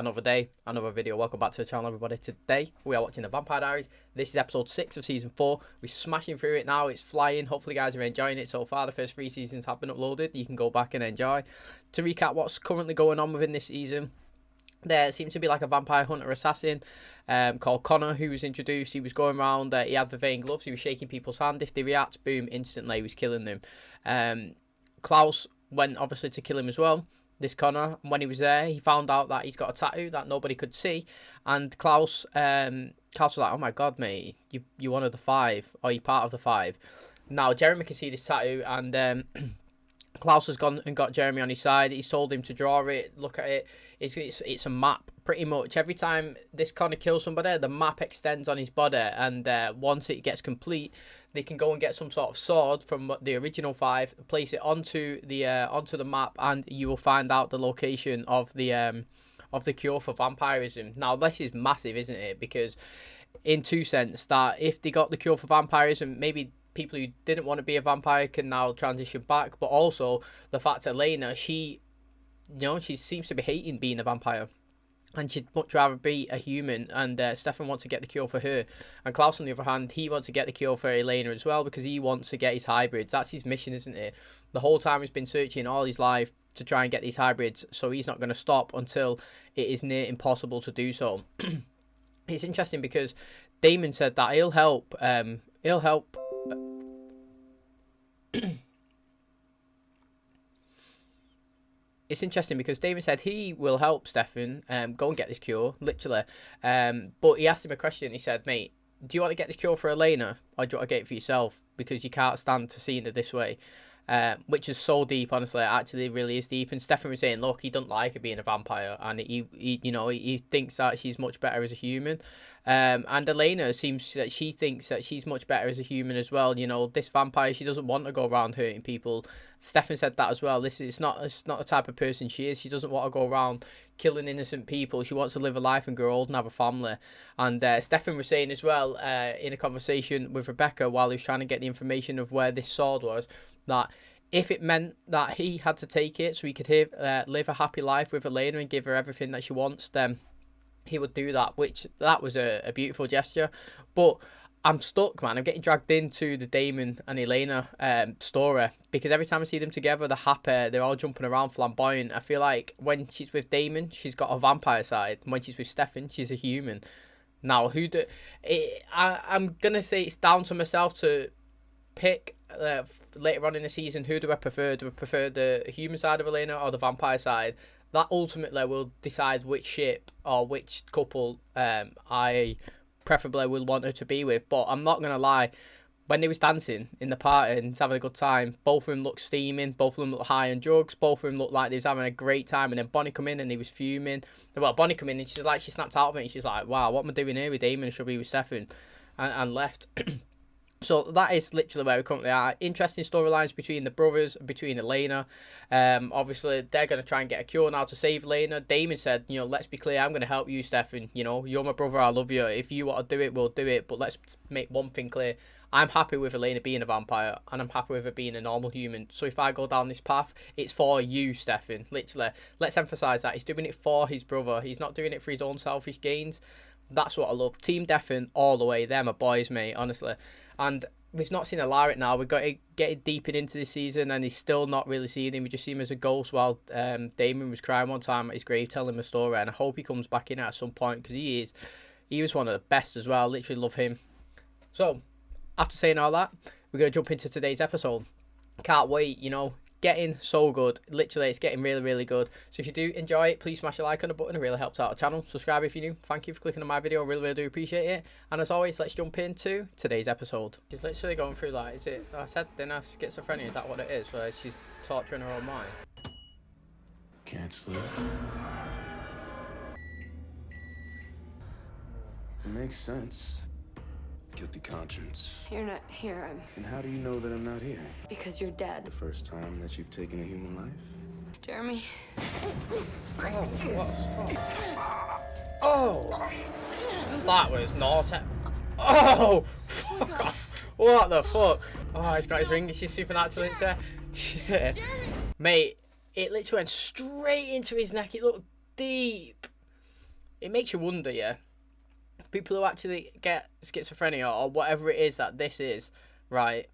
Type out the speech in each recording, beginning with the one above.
Another day, another video. Welcome back to the channel, everybody. Today we are watching the Vampire Diaries. This is episode 6 of season 4. We're smashing through it now. It's flying. Hopefully you guys are enjoying it so far. The first 3 seasons have been uploaded. You can go back and enjoy. To recap what's currently going on within this season, there seems to be like a vampire hunter assassin called Connor who was introduced. He was going around, he had the vein gloves, he was shaking people's hand. If they react, boom, instantly he was killing them. Klaus went obviously to kill him as well, this Connor. And when he was there, he found out that he's got a tattoo that nobody could see. And Klaus was like, oh my god, mate, you're one of the 5, or you're part of the 5. Now Jeremy can see this tattoo, and Klaus has gone and got Jeremy on his side. He's told him to draw it, look at it. It's a map, pretty much. Every time this Connor kills somebody, the map extends on his body, and once it gets complete, they can go and get some sort of sword from the original 5, place it onto the map, and you will find out the location of the cure for vampirism. Now this is massive, isn't it? Because in two sense, that if they got the cure for vampirism, maybe people who didn't want to be a vampire can now transition back, but also the fact that Elena, she seems to be hating being a vampire, and she'd much rather be a human, and Stefan wants to get the cure for her. And Klaus, on the other hand, he wants to get the cure for Elena as well, because he wants to get his hybrids. That's his mission, isn't it? The whole time he's been searching all his life to try and get these hybrids, so he's not going to stop until it is near impossible to do so. It's interesting because Damon said that he'll help It's interesting because Damon said he will help Stefan go and get this cure, literally. But he asked him a question. He said, mate, do you want to get this cure for Elena, or do you want to get it for yourself? Because you can't stand to seeing her this way. Which is so deep, honestly. It actually really is deep. And Stefan was saying, look, he doesn't like her being a vampire, and he thinks that she's much better as a human. And Elena seems that she thinks that she's much better as a human as well. You know, this vampire, she doesn't want to go around hurting people. Stefan said that as well. It's not the type of person she is. She doesn't want to go around killing innocent people. She wants to live a life and grow old and have a family. And Stefan was saying as well, in a conversation with Rebecca while he was trying to get the information of where this sword was, that if it meant that he had to take it so he could live a happy life with Elena and give her everything that she wants, then he would do that, which that was a beautiful gesture. But I'm stuck, man. I'm getting dragged into the Damon and Elena story, because every time I see them together, they're happy, they're all jumping around, flamboyant. I feel like when she's with Damon, she's got a vampire side, and when she's with Stefan, she's a human. Now, I'm going to say it's down to myself to pick later on in the season, who do I prefer? Do I prefer the human side of Elena or the vampire side? That ultimately will decide which ship or which couple I preferably will want her to be with. But I'm not going to lie, when they was dancing in the party and having a good time, both of them looked steaming, both of them looked high on drugs, both of them looked like they was having a great time. And then Bonnie come in and he was fuming. Well, Bonnie come in and she snapped out of it, and she's like, wow, what am I doing here with Damon? I should be with Stefan, and left. So that is literally where we currently are. Interesting storylines between the brothers, between Elena. Obviously, they're going to try and get a cure now to save Elena. Damon said, let's be clear, I'm going to help you, Stefan. You're my brother, I love you. If you want to do it, we'll do it. But let's make one thing clear. I'm happy with Elena being a vampire, and I'm happy with her being a normal human. So if I go down this path, it's for you, Stefan. Literally, let's emphasise that. He's doing it for his brother. He's not doing it for his own selfish gains. That's what I love. Team Stefan all the way. They're my boys, mate, honestly. And we've not seen Alaric now. We've got to get deeper into this season, and he's still not really seeing him. We just see him as a ghost while Damon was crying one time at his grave telling him a story. And I hope he comes back in at some point, because he was one of the best as well. I literally love him. So, after saying all that, we're going to jump into today's episode. Can't wait, Getting so good. Literally, it's getting really, really good. So if you do enjoy it, please smash a like on the button. It really helps out the channel. Subscribe if you're new. Thank you for clicking on my video. I really, really do appreciate it. And as always, let's jump into today's episode. She's literally going through, like, is it, I said dinner schizophrenia, is that what it is? Where she's torturing her own mind? Can't sleep. It makes sense. Guilty conscience. You're not here. And how do you know that I'm not here? Because you're dead. The first time that you've taken a human life? Jeremy. Oh, what the fuck? Oh! That was naughty. Oh! Fuck off. What the fuck? Oh, he's got his ring. This is supernatural, isn't it? Shit. Mate, it literally went straight into his neck. It looked deep. it makes you wonder, yeah. People who actually get schizophrenia or whatever it is that this is, right?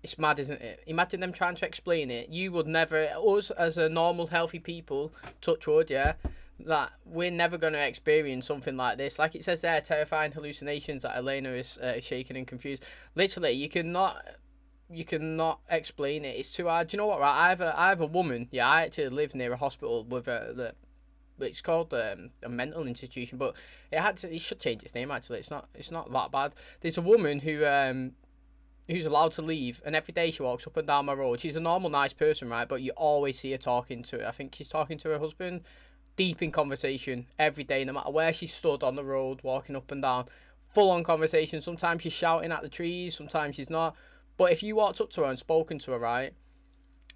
It's mad, isn't it? Imagine them trying to explain it. You would never, us as a normal, healthy people, touch wood, yeah, that we're never going to experience something like this. Like it says there, terrifying hallucinations that Elena is shaken and confused. Literally, you cannot explain it. It's too hard. Do you know what? Right, I have a woman. Yeah, I actually live near a hospital with it's called a mental institution, but it should change its name. Actually, it's not that bad. There's a woman who's allowed to leave, and every day she walks up and down my road. She's a normal, nice person, right? But you always see her talking to. I think she's talking to her husband, deep in conversation every day, no matter where she stood on the road, walking up and down, full on conversation. Sometimes she's shouting at the trees, sometimes she's not. But if you walked up to her and spoken to her, right?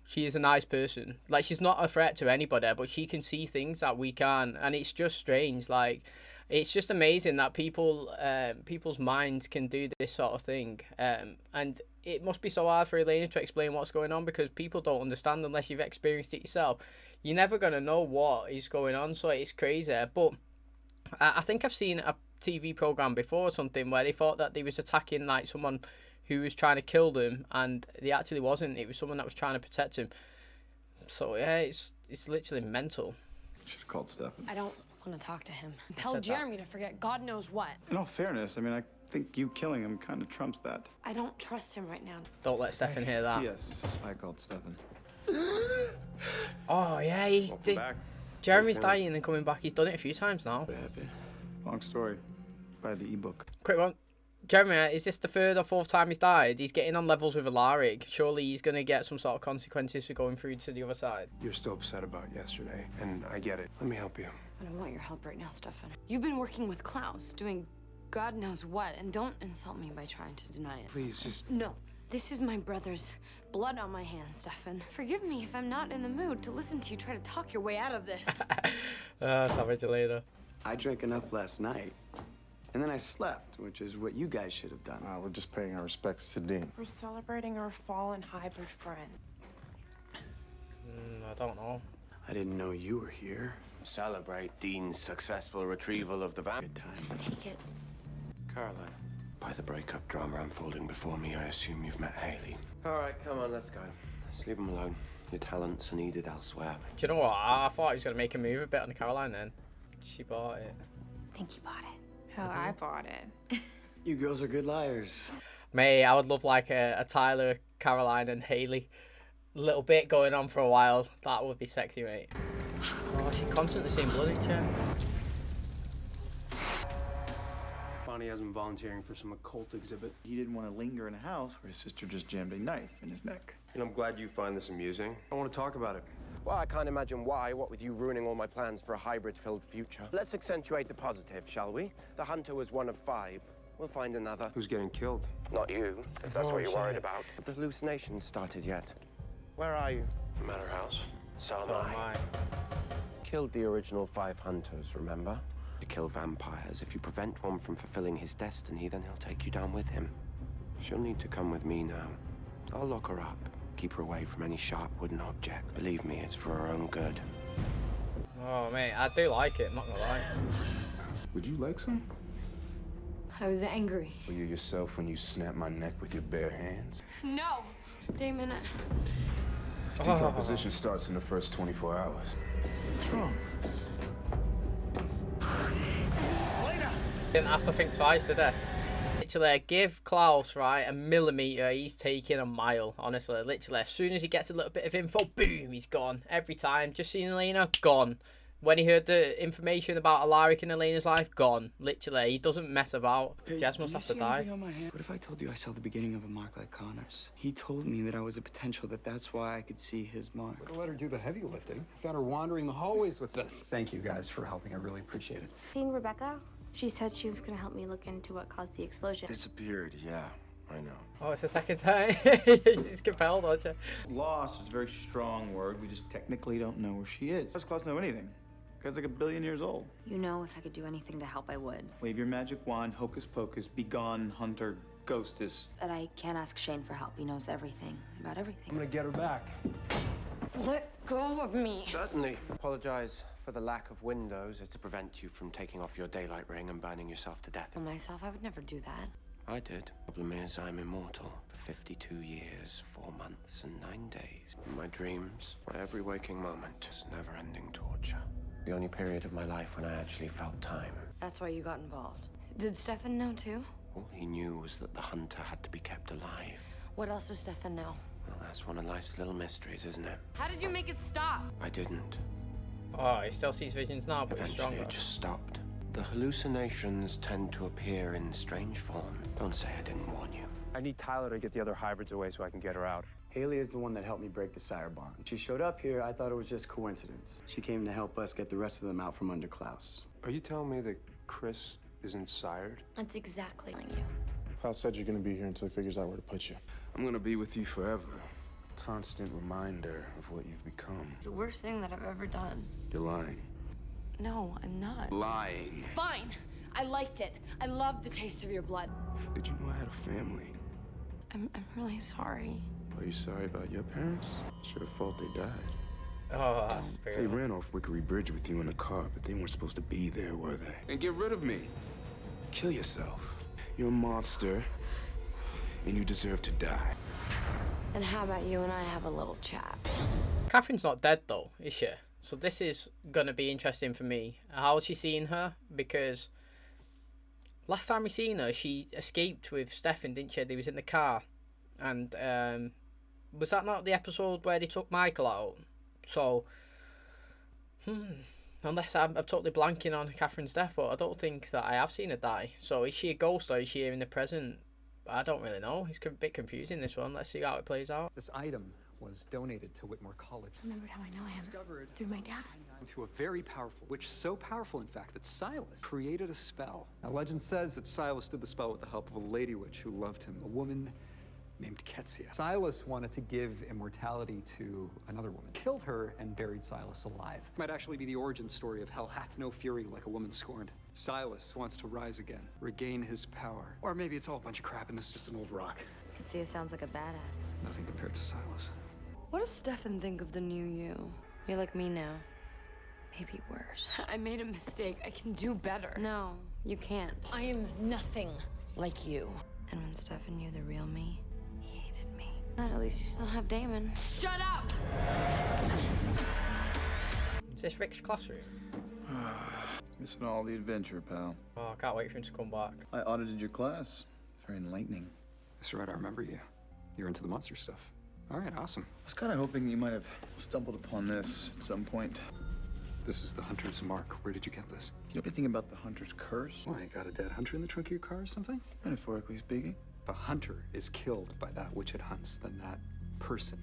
She is a nice person. Like, she's not a threat to anybody, but she can see things that we can, and it's just strange. Like, it's just amazing that people's minds can do this sort of thing. And it must be so hard for Elena to explain what's going on, because people don't understand unless you've experienced it yourself. You're never gonna know what is going on, so it's crazy. But I think I've seen a TV program before or something where they thought that they was attacking like someone who was trying to kill them, and they actually wasn't. It was someone that was trying to protect him. So yeah, it's literally mental. Should have called Stefan. I don't want to talk to him. Tell Tell Jeremy to forget God knows what. In all fairness, I mean, I think you killing him kind of trumps that. I don't trust him right now. Don't let Stefan hear that. Yes, I called Stefan. Oh yeah, he Welcome did. back. Jeremy's dying and then coming back. He's done it a few times now. What happened? Long story. Buy the ebook. Quick one. Jeremy, is this the third or fourth time he's died? He's getting on levels with Alaric. Surely he's going to get some sort of consequences for going through to the other side. You're still upset about yesterday, and I get it. Let me help you. I don't want your help right now, Stefan. You've been working with Klaus, doing God knows what, and don't insult me by trying to deny it. Please, just... No. This is my brother's blood on my hands, Stefan. Forgive me if I'm not in the mood to listen to you try to talk your way out of this. Savage Elena. I drank enough last night, and then I slept, which is what you guys should have done. We're just paying our respects to Dean. We're celebrating our fallen hybrid friend. I don't know. I didn't know you were here. Celebrate Dean's successful retrieval of the van. Good time. Just take it. Caroline, by the breakup drama unfolding before me, I assume you've met Haley. All right, come on, let's go. Let's leave him alone. Your talents are needed elsewhere. Do you know what? I thought he was going to make a move a bit on Caroline then. She bought it. I think you bought it. Hell, I bought it. You girls are good liars. Mate, I would love like a Tyler, Caroline and Haley little bit going on for a while. That would be sexy, mate. Oh, she constantly seeing blood in chat. Bonnie has him volunteering for some occult exhibit. He didn't want to linger in a house where his sister just jammed a knife in his neck. And I'm glad you find this amusing. I want to talk about it. Well, I can't imagine why, what with you ruining all my plans for a hybrid-filled future. Let's accentuate the positive, shall we? The hunter was one of 5. We'll find another. Who's getting killed? Not you, if that's what you're worried shit. about. Have the hallucinations started yet? Where are you? Manor House. So am I. Killed the original 5 hunters, remember? To kill vampires. If you prevent one from fulfilling his destiny, then he'll take you down with him. She'll need to come with me now. I'll lock her up. Keep her away from any sharp wooden object. Believe me, it's for her own good. Oh, mate, I do like it, I'm not going to lie. Would you like some? I was angry. Were you yourself when you snapped my neck with your bare hands? No! Damon, Decomposition starts in the first 24 hours. What's wrong? Didn't have to think twice, did I? Literally, give Klaus, right, a millimetre, he's taking a mile, honestly. Literally, as soon as he gets a little bit of info, boom, he's gone. Every time. Just seen Elena, gone. When he heard the information about Alaric and Elena's life, gone. Literally, he doesn't mess about. Hey, Jess do must you have to see die. anything on my hand? What if I told you I saw the beginning of a mark like Connor's? He told me that I was a potential, that's why I could see his mark. Let her do the heavy lifting. Found her wandering the hallways with this. Thank you guys for helping. I really appreciate it. Seen Rebecca? She said she was going to help me look into what caused the explosion. Disappeared, yeah. I know. Oh, it's the second time. He's compelled, aren't you? Lost is a very strong word. We just technically don't know where she is. How does Klaus know anything? Guy's like 1 billion years old. You know, if I could do anything to help, I would. Wave your magic wand, hocus pocus, be gone, hunter, ghostess. But I can't ask Shane for help. He knows everything about everything. I'm gonna get her back. Let go of me. Certainly. Apologize for the lack of windows. It's to prevent you from taking off your daylight ring and burning yourself to death. For myself, I would never do that. I did. Problem is, I'm immortal for 52 years, 4 months, and 9 days. In my dreams, my every waking moment is never-ending torture. The only period of my life when I actually felt time. That's why you got involved. Did Stefan know too? All he knew was that the hunter had to be kept alive. What else does Stefan know? Well, that's one of life's little mysteries, isn't it? How did you make it stop? I didn't. Oh, he still sees visions now, but he's Eventually, stronger. it just stopped. The hallucinations tend to appear in strange form. Don't say I didn't warn you. I need Tyler to get the other hybrids away so I can get her out. Haley is the one that helped me break the sire bond. When she showed up here, I thought it was just coincidence. She came to help us get the rest of them out from under Klaus. Are you telling me that Chris isn't sired? That's exactly like you. Klaus said you're gonna be here until he figures out where to put you. I'm gonna be with you forever. Constant reminder of what you've become. It's the worst thing that I've ever done. You're lying. No, I'm not. Lying. Fine. I liked it. I loved the taste of your blood. Did you know I had a family? I'm really sorry. Are you sorry about your parents? It's your fault they died. Oh, that's They brutal. ran off Wickery Bridge with you in a car, but they weren't supposed to be there, were they? And get rid of me. Kill yourself. You're a monster, and you deserve to die. And how about you and I have a little chat? Catherine's not dead though, is she? So this is gonna be interesting for me. How's she seeing her? Because last time we seen her, she escaped with Stefan, didn't she? They was in the car, and was that not the episode where they took Michael out? So, unless I'm totally blanking on Catherine's death, but I don't think that I have seen her die. So is she a ghost or is she here in the present? I don't really know. It's a bit confusing, this one. Let's see how it plays out. This item was donated to Whitmore College. I remembered how I know him. Discovered Through my dad. to a very powerful witch, so powerful, in fact, that Silas created a spell. Now, legend says that Silas did the spell with the help of a lady witch who loved him, a woman named Ketsia. Silas wanted to give immortality to another woman, killed her, and buried Silas alive. Might actually be the origin story of Hell Hath No Fury Like a Woman Scorned. Silas wants to rise again, regain his power. Or maybe it's all a bunch of crap and this is just an old rock. Katsia sounds like a badass. Nothing compared to Silas. What does Stefan think of the new you? You're like me now. Maybe worse. I made a mistake. I can do better. No, you can't. I am nothing like you. And when Stefan knew the real me, he hated me. But at least you still have Damon. Shut up! Is this Rick's classroom? Missing all the adventure, pal. Oh, I can't wait for him to come back. I audited your class. Very enlightening. That's right, I remember you. You're into the monster stuff. All right, awesome. I was kind of hoping you might have stumbled upon this at some point. This is the Hunter's Mark. Where did you get this? Do you know anything about the Hunter's Curse? Why, got a dead hunter in the trunk of your car or something? Metaphorically speaking. If a hunter is killed by that which it hunts, then that person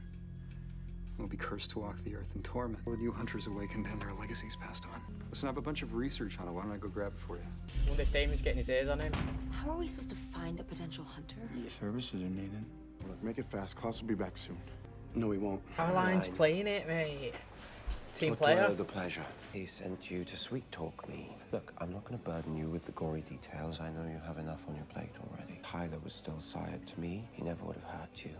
will be cursed to walk the earth in torment. When new hunters awakened and their legacies passed on. Listen, I have a bunch of research on it. Why don't I go grab it for you? I wonder if Damon's getting his ears on him. How are we supposed to find a potential hunter? Services are needed. Look, make it fast. Klaus will be back soon. No, he won't. Caroline's playing it, mate. Team What do player. I owe the pleasure? He sent you to sweet talk me. Look, I'm not going to burden you with the gory details. I know you have enough on your plate already. Tyler was still sired to me. He never would have hurt you.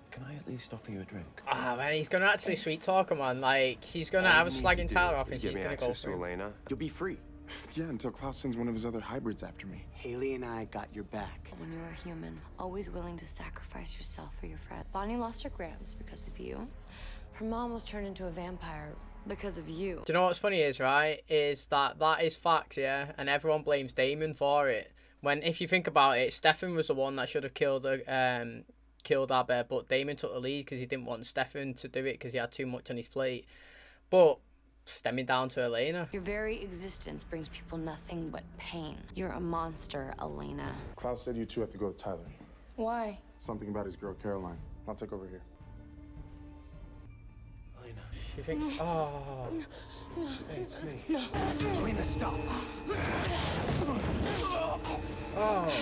Can I at least offer you a drink? Ah, man, he's gonna actually sweet talk him, man. Like, he's gonna have a slagging Tyler off and she's gonna go for him. Elena. You'll be free. Yeah, until Klaus sends one of his other hybrids after me. Haley and I got your back. When you were a human, always willing to sacrifice yourself for your friend. Bonnie lost her grams because of you. Her mom was turned into a vampire because of you. Do you know what's funny is, right? Is that is facts, yeah? And everyone blames Damon for it. When, if you think about it, Stefan was the one that should have killed Abbe, but Damon took the lead because he didn't want Stefan to do it because he had too much on his plate. But stemming down to Elena. Your very existence brings people nothing but pain. You're a monster, Elena. Klaus said you two have to go to Tyler. Why? Something about his girl, Caroline. I'll take over here. Elena. She thinks, oh. Hey, it's me. Elena, stop! Oh.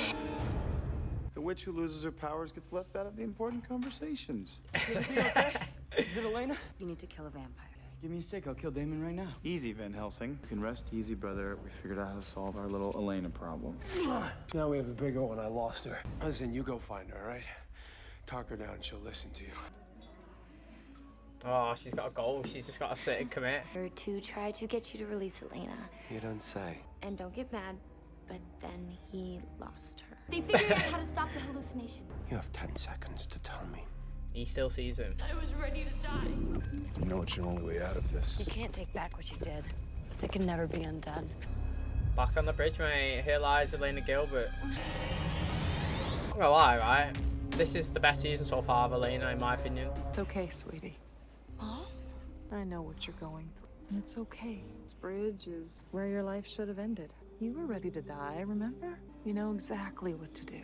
The witch who loses her powers gets left out of the important conversations. Is it Elena? You need to kill a vampire. Give me a stick, I'll kill Damon right now. Easy, Van Helsing. You can rest easy, brother. We figured out how to solve our little Elena problem. Now we have a bigger one. I lost her. Listen, you go find her, all right? Talk her down. She'll listen to you. Oh, she's got to go. She's just got to sit and commit. To try to get you to release Elena. You don't say. And don't get mad, but then he lost her. They figured out how to stop the hallucination. You have 10 seconds to tell me. He still sees him. I was ready to die. You know it's your only way out of this. You can't take back what you did. It can never be undone. Back on the bridge, mate. Here lies Elena Gilbert. I'm gonna lie, right? This is the best season so far of Elena, in my opinion. It's okay, sweetie. Huh? I know what you're going through. And it's okay. This bridge is where your life should have ended. You were ready to die, remember? You know exactly what to do.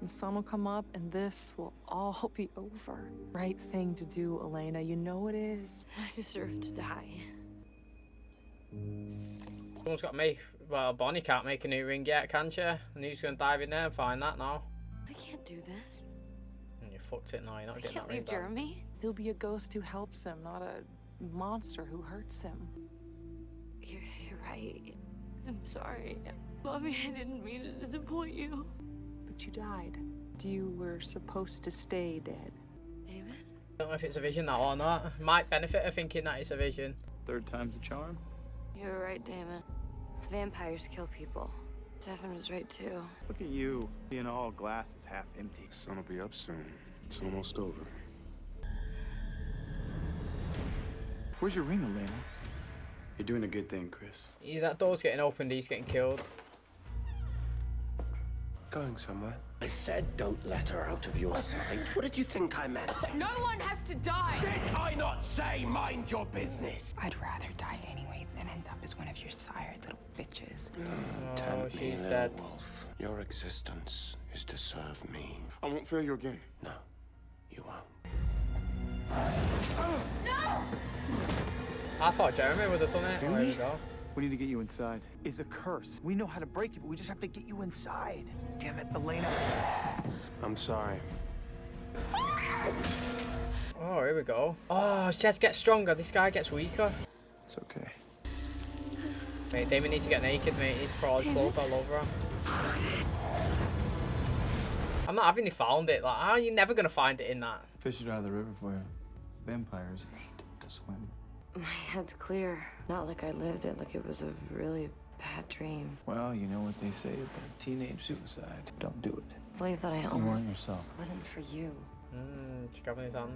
The sun will come up and this will all be over. Right thing to do, Elena. You know it is. I deserve to die. Someone's got to make... Well, Bonnie can't make a new ring yet, can she? And who's going to dive in there and find that now? I can't do this. And you fucked it now. You're not I getting can't that ring leave back. Jeremy. He'll be a ghost who helps him, not a monster who hurts him. You're right. I'm sorry. Mommy, I didn't mean to disappoint you. But you died. You were supposed to stay dead. David? I don't know if it's a vision, that or not. Might benefit her thinking that it's a vision. Third time's a charm. You're right, Damon. Vampires kill people. Stefan was right, too. Look at you, being all glass is half empty. The sun will be up soon. It's almost over. Where's your ring, Elena? You're doing a good thing, Chris. That door's getting opened, he's getting killed. Going somewhere? I said don't let her out of your sight. What did you think I meant? No one has to die! Did I not say mind your business? I'd rather die anyway than end up as one of your sired little bitches. Oh, she's dead. Wolf. Your existence is to serve me. I won't fail you again. No, you won't. No! I thought Jeremy would have done it. Do There we? we go. We need to get you inside. It's a curse. We know how to break it, but we just have to get you inside. Damn it, Elena. I'm sorry. Oh, here we go. Oh, Jess gets stronger. This guy gets weaker. It's okay. Mate, Damon needs to get naked, mate. He's throw his clothes all over her. I'm not having you found it. Like, how are you never going to find it in that? Fish it out of the river for you. Vampires hate to swim. My head's clear. Not like I lived it, like it was a really bad dream. Well, you know what they say about teenage suicide. Don't do it. Believe that I You almost want yourself. wasn't for you. She's grabbing his hand.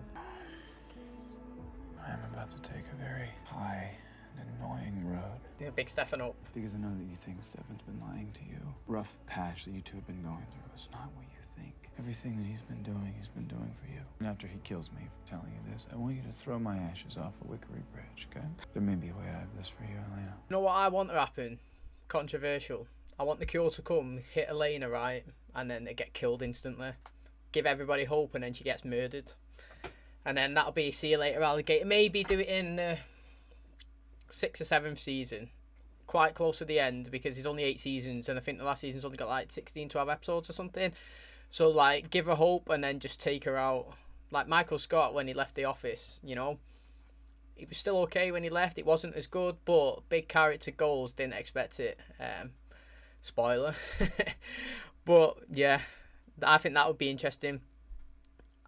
I am about to take a very high and annoying road. He's a big Stefan up. Because I know that you think Stefan's been lying to you. Rough patch that you two have been going through is not what you think. Everything that he's been doing for you. And after he kills me for telling you this, I want you to throw my ashes off a Wickery Bridge, okay? There may be a way out of this for you, Elena. You know what I want to happen? Controversial. I want the cure to come, hit Elena, right? And then they get killed instantly. Give everybody hope and then she gets murdered. And then that'll be see you later, alligator. Maybe do it in the 6th or 7th season. Quite close to the end because there's only 8 seasons and I think the last season's only got like 16, 12 episodes or something. So like give her hope and then just take her out. Like Michael Scott when he left The Office, you know. It was still okay when he left. It wasn't as good, but big character goals, didn't expect it. Spoiler. But yeah, I think that would be interesting.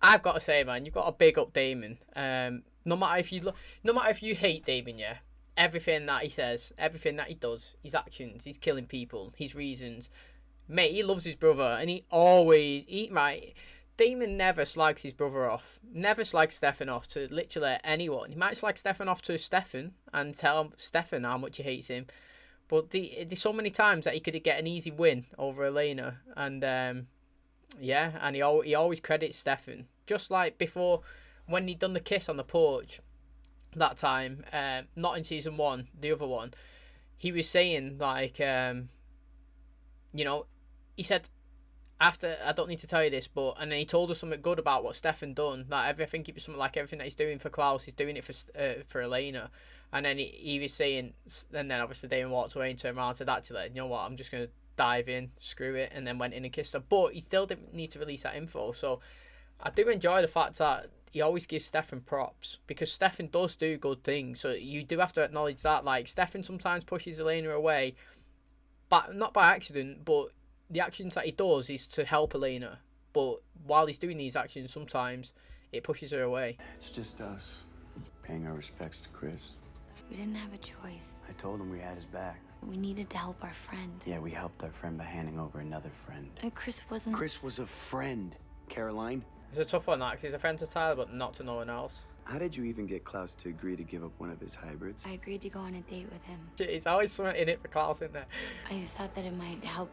I've got to say, man, you've got a big up Damon. No matter if you hate Damon, yeah, everything that he says, everything that he does, his actions, he's killing people, his reasons, mate, he loves his brother, and right. Damon never slags his brother off. Never slags Stefan off to literally anyone. He might slag Stefan off to Stefan and tell Stefan how much he hates him. But there's so many times that he could get an easy win over Elena. And yeah, and he always credits Stefan. Just like before, when he'd done the kiss on the porch that time, not in season 1, the other one, he was saying like, you know, he said, after, I don't need to tell you this, but, and then he told us something good about what Stefan done. Like, I think it was something like everything that he's doing for Klaus, he's doing it for Elena. And then he was saying, and then obviously Damon walked away and turned around and said, actually, you know what, I'm just going to dive in, screw it, and then went in and kissed her. But he still didn't need to release that info. So I do enjoy the fact that he always gives Stefan props, because Stefan does do good things. So you do have to acknowledge that. Like, Stefan sometimes pushes Elena away, but not by accident, but the actions that he does is to help Elena. But while he's doing these actions, sometimes it pushes her away. It's just us, paying our respects to Chris. We didn't have a choice. I told him we had his back. We needed to help our friend. Yeah, we helped our friend by handing over another friend. Chris wasn't... Chris was a friend, Caroline. It's a tough one, that, because he's a friend to Tyler, but not to no one else. How did you even get Klaus to agree to give up one of his hybrids? I agreed to go on a date with him. He's always something in it for Klaus, isn't there? I just thought that it might help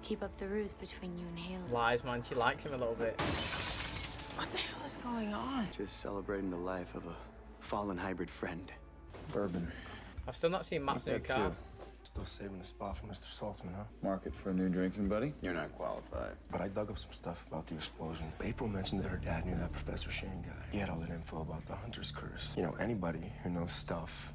keep up the ruse between you and Haley. Lies, man. She likes him a little bit. What the hell is going on? Just celebrating the life of a fallen hybrid friend. Bourbon. I've still not seen Matt's new car. Still saving a spot for Mr. Saltzman, huh? Market for a new drinking buddy? You're not qualified. But I dug up some stuff about the explosion. April mentioned that her dad knew that Professor Shane guy. He had all that info about the Hunter's Curse. You know, anybody who knows stuff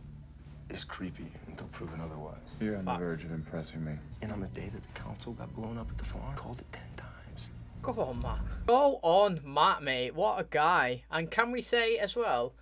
is creepy until proven otherwise. You're on the Facts. verge of impressing me. And on the day that the council got blown up at the farm, called it 10 times. Go on, Matt. Go on, Matt, mate. What a guy. And can we say as well,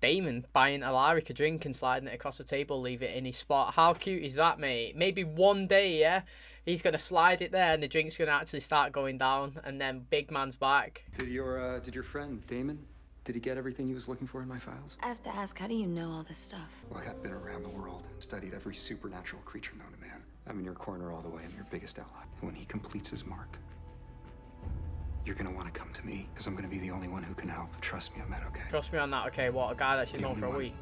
Damon buying Alaric a drink and sliding it across the table, leave it in his spot. How cute is that, mate? Maybe one day, yeah, he's going to slide it there and the drink's going to actually start going down and then big man's back. Did your friend, Damon, did he get everything he was looking for in my files? I have to ask, how do you know all this stuff? Look, I've been around the world, studied every supernatural creature known to man. I'm in your corner all the way. I'm your biggest ally. And when he completes his mark, you're gonna want to come to me, because I'm gonna be the only one who can help. Trust me on that, okay? Trust me on that, okay? What, a guy that she's known for a week?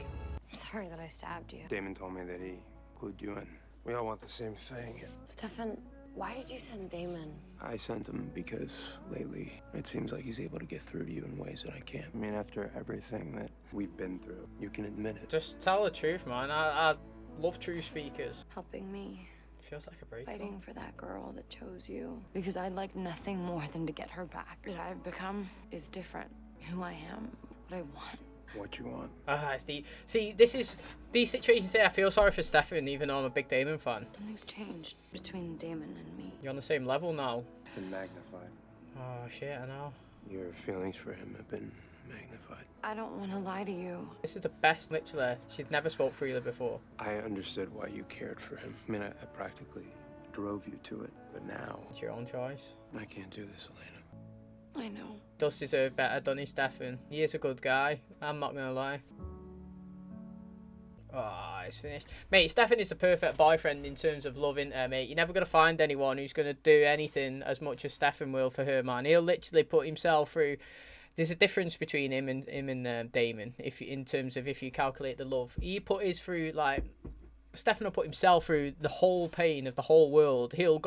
I'm sorry that I stabbed you. Damon told me that he clued you in. We all want the same thing. Stefan, why did you send Damon? I sent him because lately it seems like he's able to get through to you in ways that I can't. I mean, after everything that we've been through, you can admit it. Just tell the truth, man. I love true speakers. Helping me. Feels like a break. Fighting for that girl that chose you. Because I'd like nothing more than to get her back. What I've become is different. Who I am, what I want. What you want. It's deep. See, these situations here, I feel sorry for Stefan, even though I'm a big Damon fan. Something's changed between Damon and me. You're on the same level now. Been magnified. Oh, shit, I know. Your feelings for him have been magnified. I don't want to lie to you. This is the best, literally. She'd never spoke freely before. I understood why you cared for him. I mean, I practically drove you to it. But now, It's your own choice. I can't do this, Elena. I know. Does deserve better, doesn't he, Stefan? He is a good guy. I'm not going to lie. Oh, it's finished. Mate, Stefan is the perfect boyfriend in terms of loving her, mate. You're never going to find anyone who's going to do anything as much as Stefan will for her, man. He'll literally put himself through... There's a difference between him and Damon, in terms of if you calculate the love. He put his through, like... Stefan will put himself through the whole pain of the whole world. He'll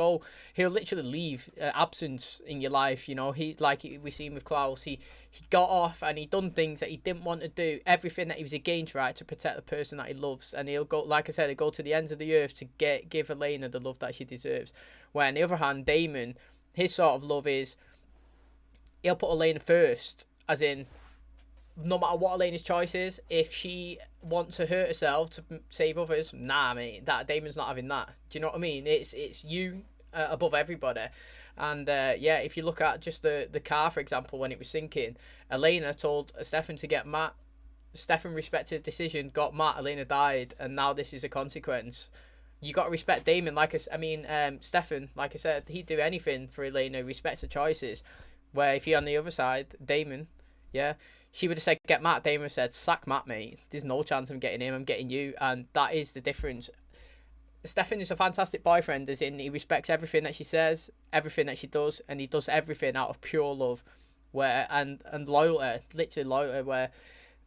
literally leave absence in your life, you know. He, like we seen with Klaus, he got off and he done things that he didn't want to do, everything that he was against, right, to protect the person that he loves. And he'll go, like I said, he'll go to the ends of the earth to give Elena the love that she deserves. Where on the other hand, Damon, his sort of love is, he'll put Elena first, as in, no matter what Elena's choice is, if she wants to hurt herself to save others, nah, mate, that Damon's not having that. Do you know what I mean? It's you above everybody. And yeah, if you look at just the car, for example, when it was sinking, Elena told Stefan to get Matt. Stefan respected the decision, got Matt, Elena died, and now this is a consequence. You got to respect Damon. Stefan, like I said, he'd do anything for Elena, respects the choices. Where if you're on the other side, Damon, yeah, she would have said, get Matt. Damon said, sack Matt, mate. There's no chance of getting him. I'm getting you. And that is the difference. Stefan is a fantastic boyfriend, as in he respects everything that she says, everything that she does, and he does everything out of pure love and loyalty, literally loyalty, where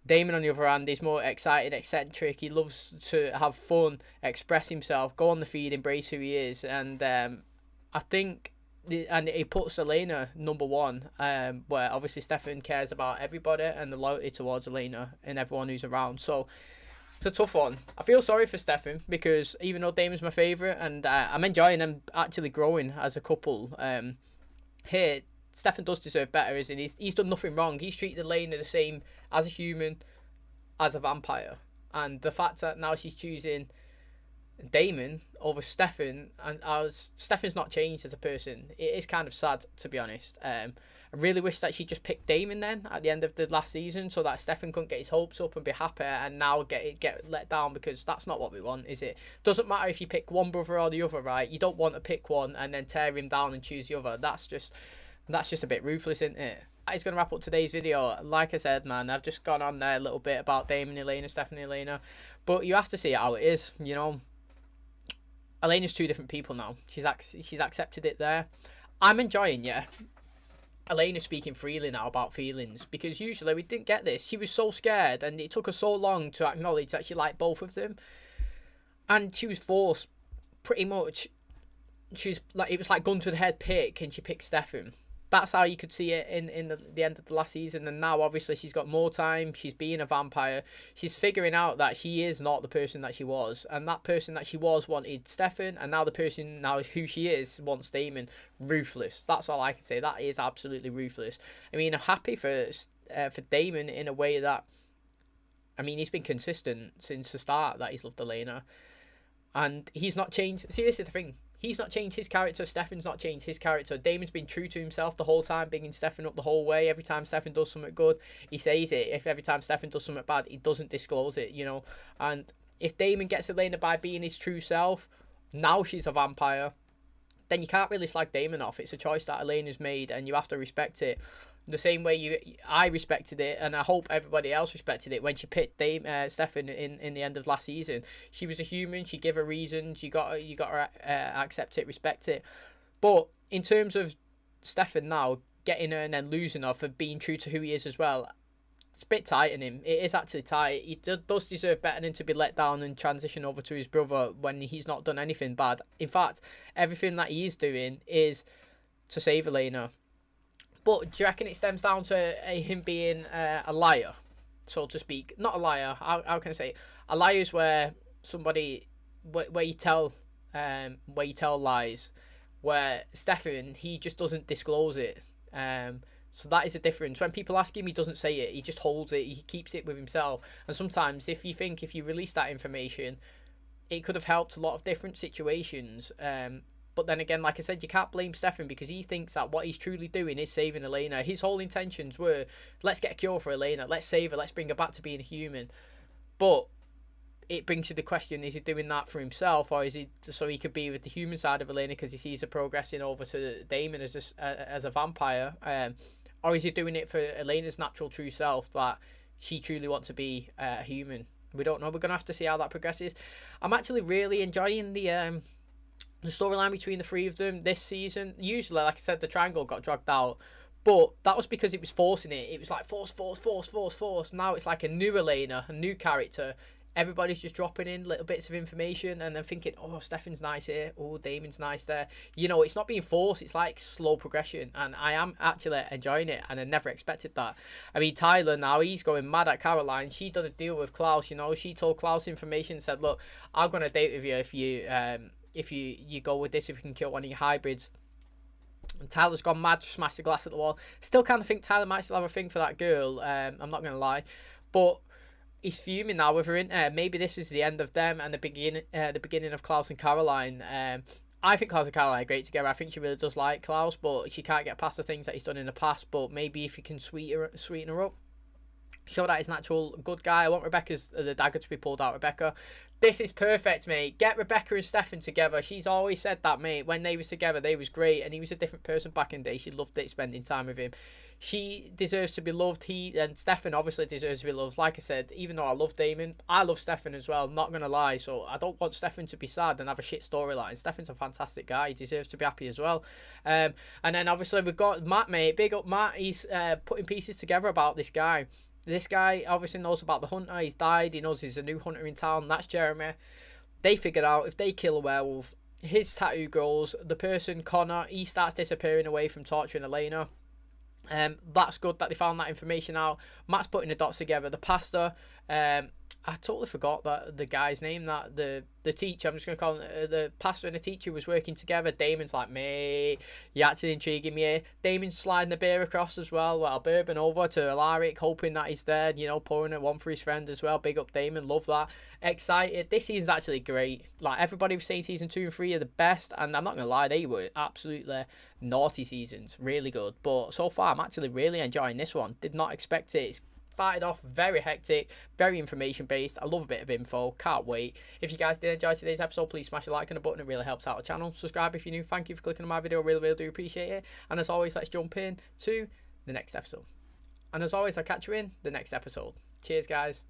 Damon, on the other hand, is more excited, eccentric. He loves to have fun, express himself, go on the feed, embrace who he is. And I think... And he puts Elena number one, where obviously Stefan cares about everybody and the loyalty towards Elena and everyone who's around. So it's a tough one. I feel sorry for Stefan because even though Damon's my favourite and I'm enjoying them actually growing as a couple, here Stefan does deserve better, isn't he? He's done nothing wrong. He's treated Elena the same as a human, as a vampire. And the fact that now she's choosing Damon over Stefan, and as Stefan's not changed as a person, it is kind of sad, to be honest. I really wish that she just picked Damon then at the end of the last season, so that Stefan couldn't get his hopes up and be happy, and now get let down, because that's not what we want, is it? Doesn't matter if you pick one brother or the other, right? You don't want to pick one and then tear him down and choose the other. That's just a bit ruthless, isn't it? that is going to wrap up today's video. Like I said, man, I've just gone on there a little bit about Damon, Elena, Stephanie, Elena, but you have to see it how it is. You know, Elena's two different people now. She's accepted it there. I'm enjoying, yeah, Elena speaking freely now about feelings, because usually we didn't get this. She was so scared, and it took her so long to acknowledge that she liked both of them, and she was forced pretty much. She's like, it was like gun to the head pick, and she picked Stefan. That's how you could see it in the end of the last season. And now obviously she's got more time. She's being a vampire. She's figuring out that she is not the person that she was, and that person that she was wanted Stefan, and now the person now who she is wants Damon. Ruthless. That's all I can say. That is absolutely ruthless. I mean, I'm happy for Damon in a way that, I mean, he's been consistent since the start that he's loved Elena, and he's not changed. See, this is the thing. He's not changed his character. Stefan's not changed his character. Damon's been true to himself the whole time, bigging Stefan up the whole way. Every time Stefan does something good, he says it. If every time Stefan does something bad, he doesn't disclose it, you know. And if Damon gets Elena by being his true self, now she's a vampire, then you can't really slag Damon off. It's a choice that Elena's made, and you have to respect it. The same way I respected it, and I hope everybody else respected it when she picked Stefan in the end of last season. She was a human. She gave her reasons. You got to accept it, respect it. But in terms of Stefan now getting her and then losing her for being true to who he is as well, it's a bit tight in him. It is actually tight. He does deserve better than to be let down and transition over to his brother when he's not done anything bad. In fact, everything that he is doing is to save Elena. But do you reckon it stems down to him being a liar, so to speak? Not a liar. How can I say it? A liar is where somebody where you tell lies. Where Stefan, he just doesn't disclose it. So that is a difference. When people ask him, he doesn't say it. He just holds it. He keeps it with himself. And sometimes, if you release that information, it could have helped a lot of different situations. But then again, like I said, you can't blame Stefan, because he thinks that what he's truly doing is saving Elena. His whole intentions were, let's get a cure for Elena, let's save her, let's bring her back to being a human. But it brings you the question, is he doing that for himself, or is he so he could be with the human side of Elena because he sees her progressing over to Damon as a vampire? Or is he doing it for Elena's natural true self, that she truly wants to be a human? We don't know. We're going to have to see how that progresses. I'm actually really enjoying the storyline between the three of them this season. Usually, like I said, the triangle got dragged out, but that was because it was forcing it. It was like force. Now it's like a new Elena, a new character. Everybody's just dropping in little bits of information and then thinking, oh, Stefan's nice here, oh, Damon's nice there. You know, it's not being forced. It's like slow progression, and I am actually enjoying it, and I never expected that. I mean, Tyler now, he's going mad at Caroline. She did a deal with Klaus, you know. She told Klaus information, said, look, I'm going to date with you if you go with this, if we can kill one of your hybrids. And Tyler's gone mad, smashed the glass at the wall. Still kind of think Tyler might still have a thing for that girl. I'm not going to lie. But he's fuming now with her in there. Maybe this is the end of them and the beginning of Klaus and Caroline. I think Klaus and Caroline are great together. I think she really does like Klaus, but she can't get past the things that he's done in the past. But maybe if you can sweeten her up, show that he's an actual good guy. I want the dagger to be pulled out. Rebecca, this is perfect, mate. Get Rebecca and Stefan together. She's always said that, mate. When they was together, they was great, and he was a different person back in the day. She loved it, spending time with him. She deserves to be loved. And Stefan obviously deserves to be loved. Like I said, even though I love Damon, I love Stefan as well. Not gonna lie. So I don't want Stefan to be sad and have a shit storyline. Stefan's a fantastic guy. He deserves to be happy as well. And then obviously we've got Matt, mate. Big up Matt. He's putting pieces together about this guy. This guy obviously knows about the hunter. He's died. He knows there's a new hunter in town. That's Jeremy. They figured out if they kill a werewolf, his tattoo grows. The person, Connor, he starts disappearing away from torturing Elena. That's good that they found that information out. Matt's putting the dots together. The pastor, I totally forgot that the guy's name, that the teacher, I'm just going to call him, the pastor and the teacher was working together. Damon's like, mate, you're actually intriguing me here. Damon's sliding the beer across as well, bourbon over to Alaric, hoping that he's there, you know, pouring it one for his friend as well. Big up Damon, love that. Excited. This season's actually great. Like, everybody was saying season 2 and 3 are the best, and I'm not going to lie, they were absolutely naughty seasons, really good. But so far, I'm actually really enjoying this one. Did not expect it. It's started off very hectic, very information based. I love a bit of info, can't wait. If you guys did enjoy today's episode, please smash a like on the button, it really helps out the channel. Subscribe if you're new. Thank you for clicking on my video, really do appreciate it. And as always, let's jump in to the next episode. And as always, I'll catch you in the next episode. Cheers, guys.